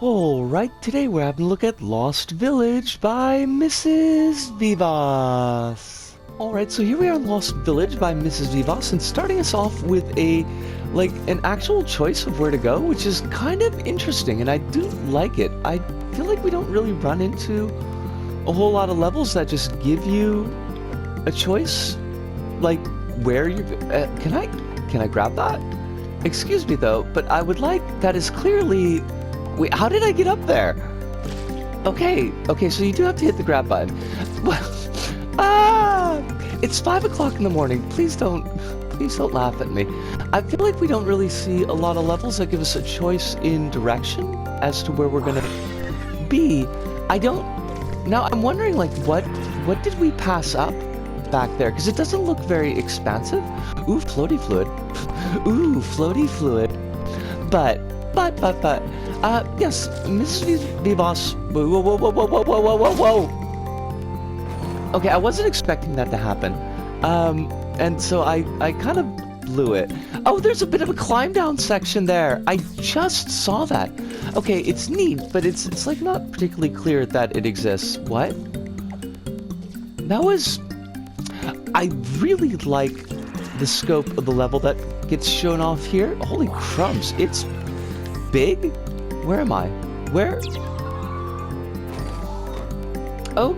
Alright, today we're having a look at Lost Village by Mrs. Vivas. Alright, so here we are in Lost Village by Mrs. Vivas, and starting us off with an actual choice of where to go, which is kind of interesting, and I do like it. I feel like we don't really run into a whole lot of levels that just give you a choice, like where you... can I grab that? Excuse me though, but I would like... that is clearly... Wait, how did I get up there? Okay, so you do have to hit the grab button. It's 5 o'clock in the morning. Please don't laugh at me. I feel like we don't really see a lot of levels that give us a choice in direction as to where we're gonna be. Now I'm wondering, like, what did we pass up back there? Because it doesn't look very expansive. Ooh, floaty fluid. Ooh, floaty fluid. But, yes, Mrs. Vivas. Whoa. Okay, I wasn't expecting that to happen. And so I kind of blew it. Oh, there's a bit of a climb down section there. I just saw that. Okay, it's neat, but it's like not particularly clear that it exists. What? That was... I really like the scope of the level that gets shown off here. Holy crumbs, it's big? Where am I? Where? Oh.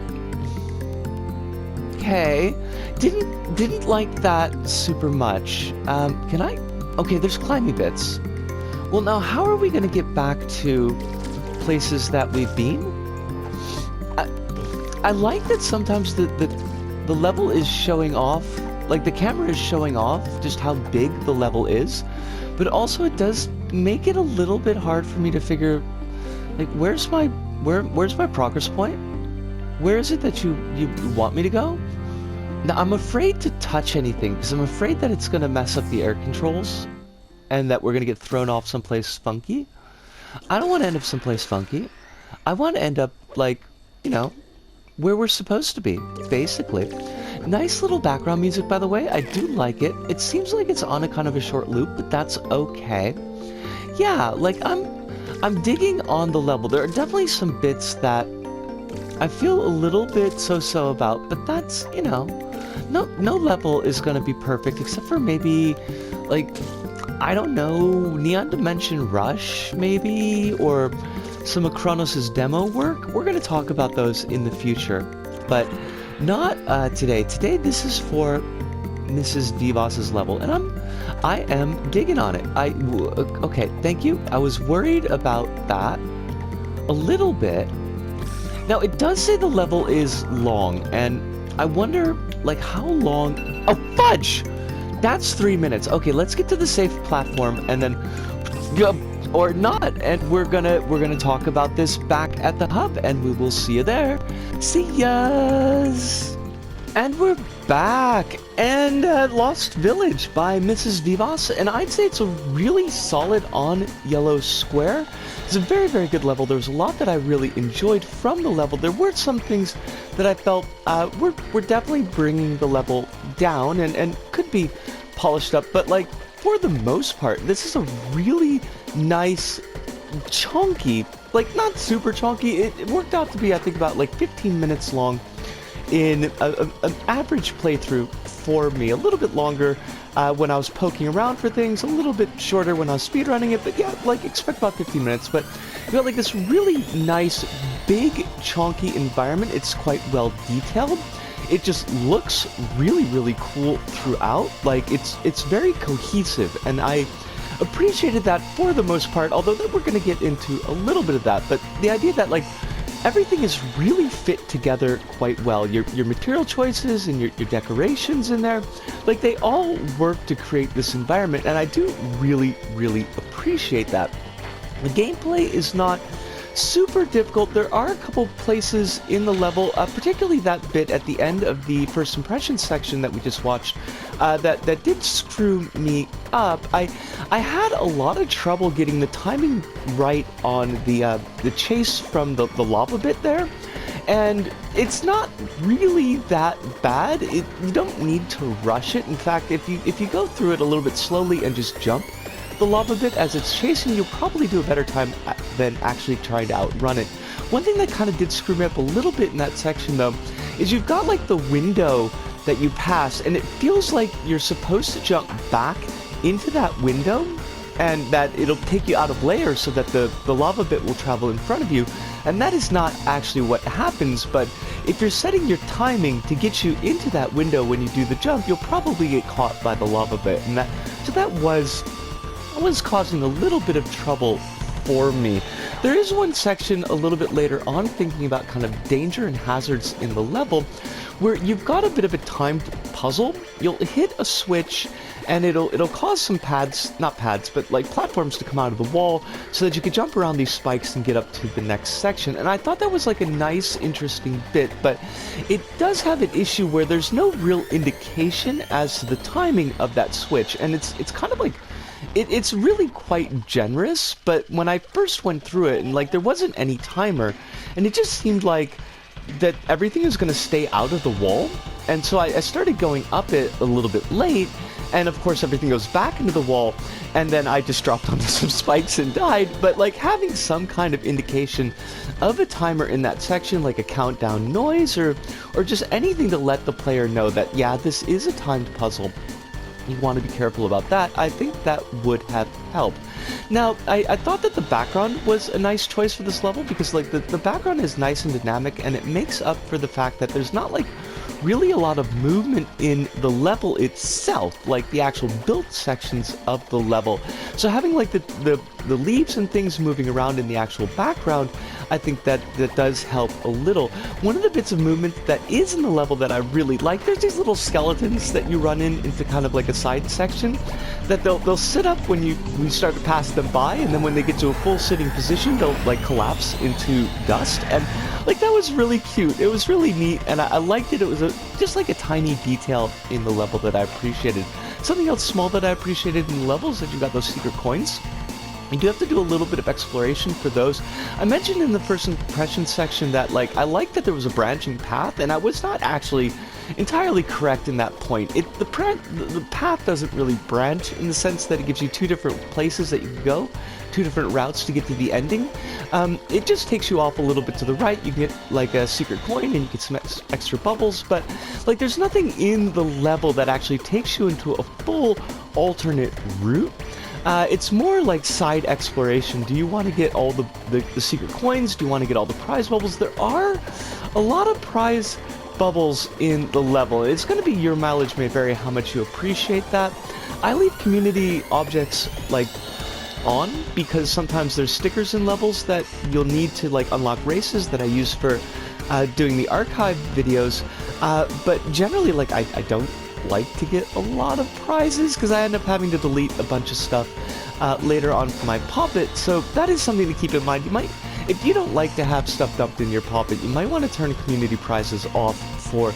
Okay. Didn't like that super much. Can I? Okay, there's climby bits. Well, now how are we gonna get back to places that we've been? I like that sometimes the level is showing off, like the camera is showing off just how big the level is, but also it does make it a little bit hard for me to figure, like, where's my progress point? Where is it that you want me to go? Now, I'm afraid to touch anything because I'm afraid that it's gonna mess up the air controls and that we're gonna get thrown off someplace funky. I don't want to end up someplace funky. I want to end up, like, you know, where we're supposed to be, basically. Nice little background music, by the way. I do like it. It seems like it's on a kind of a short loop, but that's okay. Yeah, like, I'm digging on the level. There are definitely some bits that I feel a little bit so-so about, but that's, you know, no level is gonna be perfect, except for maybe, like, I don't know, Neon Dimension Rush, maybe, or some of Kronos' demo work. We're gonna talk about those in the future, but not today. Today, this is for Mrs. Vivas's level, and I am digging on it. Okay, thank you. I was worried about that a little bit. Now, it does say the level is long, and I wonder, like, how long... Oh, fudge! That's 3 minutes. Okay, let's get to the safe platform, and then... or not, and we're gonna talk about this back at the hub, and we will see you there. See yas! And we're back, and Lost Village by Mrs. Vivas, and I'd say it's a really solid on yellow square. It's a very, very good level. There was a lot that I really enjoyed from the level. There were some things that I felt were definitely bringing the level down and could be polished up, but, like, for the most part, this is a really nice, chunky, like, not super chunky. It worked out to be, I think, about, like, 15 minutes long in an average playthrough for me. A little bit longer when I was poking around for things, a little bit shorter when I was speedrunning it, but yeah, like, expect about 15 minutes. But you got, like, this really nice, big, chunky environment. It's quite well detailed. It just looks really, really cool throughout. Like, it's very cohesive, and I appreciated that for the most part, although that we're going to get into a little bit of that. But the idea that, like, everything is really fit together quite well. Your material choices and your decorations in there, like, they all work to create this environment, and I do really, really appreciate that. The gameplay is not super difficult. There are a couple places in the level, particularly that bit at the end of the first impression section that we just watched, that did screw me up. I had a lot of trouble getting the timing right on the chase from the lava bit there, and it's not really that bad. You don't need to rush it. In fact, if you go through it a little bit slowly and just jump, the lava bit as it's chasing, you'll probably do a better time than actually trying to outrun it. One thing that kind of did screw me up a little bit in that section though, is you've got like the window that you pass, and it feels like you're supposed to jump back into that window, and that it'll take you out of layer so that the lava bit will travel in front of you. And that is not actually what happens, but if you're setting your timing to get you into that window when you do the jump, you'll probably get caught by the lava bit. And that was causing a little bit of trouble for me. There is one section a little bit later on thinking about kind of danger and hazards in the level where you've got a bit of a timed puzzle. You'll hit a switch and it'll cause some not pads, but like platforms to come out of the wall so that you could jump around these spikes and get up to the next section. And I thought that was like a nice, interesting bit, but it does have an issue where there's no real indication as to the timing of that switch. And it's kind of like, it's really quite generous, but when I first went through it, and like there wasn't any timer, and it just seemed like that everything is going to stay out of the wall. And so I started going up it a little bit late, and of course everything goes back into the wall, and then I just dropped onto some spikes and died. But like having some kind of indication of a timer in that section, like a countdown noise or just anything to let the player know that, yeah, this is a timed puzzle, you want to be careful about that, I think that would have helped. Now, I thought that the background was a nice choice for this level because like the background is nice and dynamic, and it makes up for the fact that there's not like really a lot of movement in the level itself, like the actual built sections of the level. So having like the leaves and things moving around in the actual background, I think that does help a little. One of the bits of movement that is in the level that I really like, there's these little skeletons that you run into kind of like a side section that they'll sit up when you start to pass them by, and then when they get to a full sitting position, they'll like collapse into dust. And like that was really cute. It was really neat, and I liked it. It was just like a tiny detail in the level that I appreciated. Something else small that I appreciated in the level is that you got those secret coins. You do have to do a little bit of exploration for those. I mentioned in the first impression section that like I liked that there was a branching path, and I was not actually entirely correct in that point. The path doesn't really branch in the sense that it gives you two different places that you can go, two different routes to get to the ending. It just takes you off a little bit to the right. You can get like a secret coin and you get some extra bubbles, but like there's nothing in the level that actually takes you into a full alternate route. It's more like side exploration. Do you want to get all the secret coins? Do you want to get all the prize bubbles? There are a lot of prize bubbles in the level. It's going to be your mileage may vary how much you appreciate that. I leave community objects like on because sometimes there's stickers in levels that you'll need to like unlock races that I use for doing the archive videos. But generally, like I don't like to get a lot of prizes because I end up having to delete a bunch of stuff later on for my Poppet. So that is something to keep in mind. You might, if you don't like to have stuff dumped in your Poppet, you might want to turn community prizes off for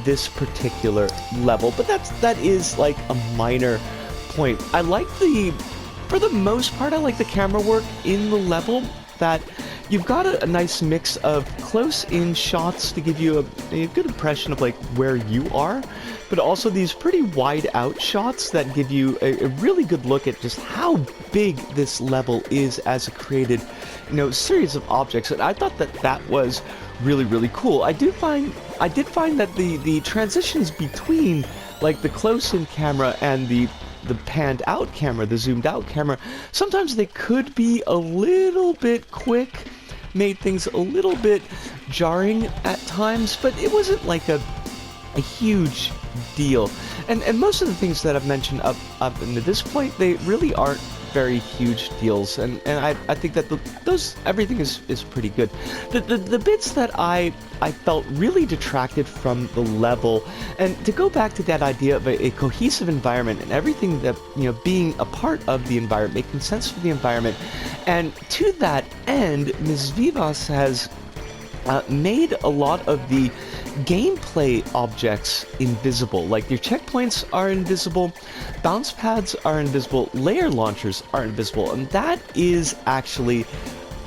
this particular level. But that is like a minor point. I like for the most part, I like the camera work in the level, that you've got a nice mix of close-in shots to give you a good impression of like where you are, but also these pretty wide-out shots that give you a really good look at just how big this level is as a created, series of objects. And I thought that was really, really cool. I did find that the transitions between like the close-in camera and the panned out camera, the zoomed out camera, sometimes they could be a little bit quick, made things a little bit jarring at times, but it wasn't like a huge deal. And most of the things that I've mentioned up into this point, they really aren't very huge deals, and I think that everything is pretty good. The bits that I felt really detracted from the level, and to go back to that idea of a cohesive environment and everything that being a part of the environment, making sense for the environment, and to that end, Ms. Vivas has made a lot of the gameplay objects invisible. Like your checkpoints are invisible, bounce pads are invisible, layer launchers are invisible, and that is actually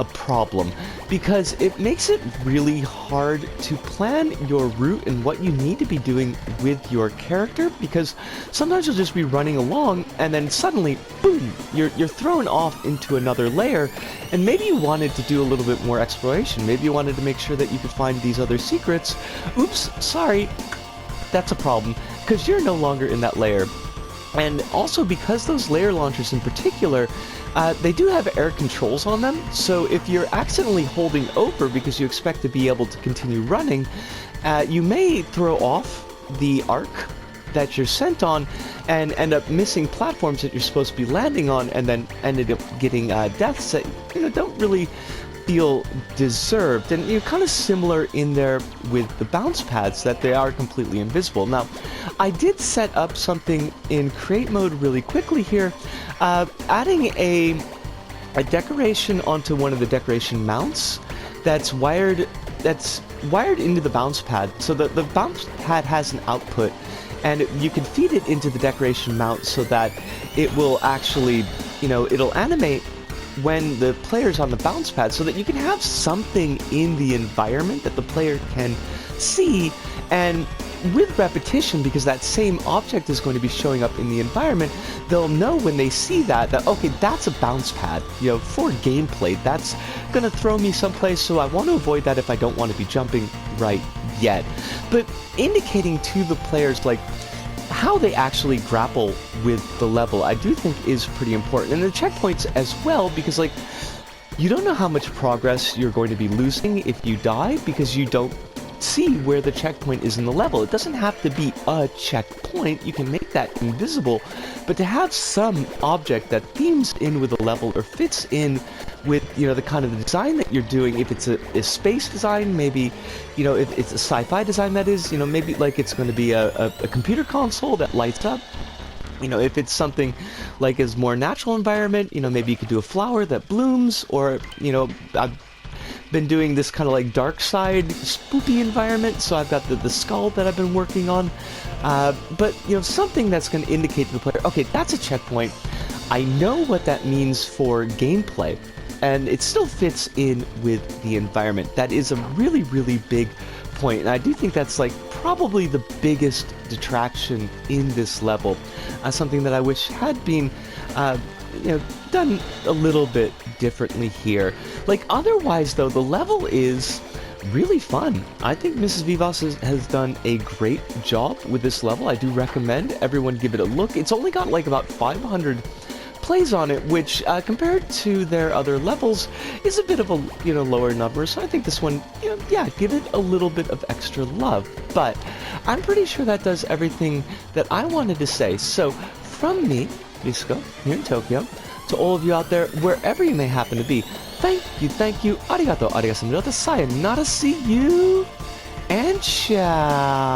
a problem, because it makes it really hard to plan your route and what you need to be doing with your character, because sometimes you'll just be running along and then suddenly, boom, you're thrown off into another layer, and maybe you wanted to do a little bit more exploration, maybe you wanted to make sure that you could find these other secrets. Oops, sorry, that's a problem, because you're no longer in that layer. And also, because those layer launchers in particular, they do have air controls on them, so if you're accidentally holding over because you expect to be able to continue running, you may throw off the arc that you're sent on and end up missing platforms that you're supposed to be landing on, and then ended up getting deaths that, you know, don't really feel deserved. And you're kind of similar in there with the bounce pads, that they are completely invisible. Now, I did set up something in create mode really quickly here, adding a decoration onto one of the decoration mounts that's wired into the bounce pad. So the bounce pad has an output, and you can feed it into the decoration mount so that it will actually, you know, it'll animate when the player's on the bounce pad, so that you can have something in the environment that the player can see, and with repetition, because that same object is going to be showing up in the environment, they'll know when they see that okay, that's a bounce pad, you know, for gameplay, that's gonna throw me someplace, so I want to avoid that if I don't want to be jumping right yet. But indicating to the players, like, how they actually grapple with the level, I do think is pretty important. And the checkpoints as well, because, like, you don't know how much progress you're going to be losing if you die, because you don't see where the checkpoint is in the level. It doesn't have to be a checkpoint, you can make that invisible, but to have some object that themes in with the level or fits in with, you know, the kind of design that you're doing. If it's a space design, maybe, you know, if it's a sci-fi design, that is, you know, maybe like it's going to be a computer console that lights up. You know, if it's something like a more natural environment, you know, maybe you could do a flower that blooms, or, you know, I've been doing this kind of like dark side spoopy environment, so I've got the skull that I've been working on, but, you know, something that's going to indicate to the player, okay, that's a checkpoint, I know what that means for gameplay, and it still fits in with the environment. That is a really, really big point, and I do think that's, like, probably the biggest detraction in this level, something that I wish had been, you know, done a little bit differently here. Like, otherwise though, the level is really fun. I think Mrs. Vivas has done a great job with this level. I do recommend everyone give it a look. It's only got like about 500 plays on it, which compared to their other levels is a bit of a, you know, lower number, so I think this one, you know, yeah, give it a little bit of extra love. But I'm pretty sure that does everything that I wanted to say. So from me, Risco, here in Tokyo, to all of you out there, wherever you may happen to be, thank you, arigato, sayonara, see you, and ciao.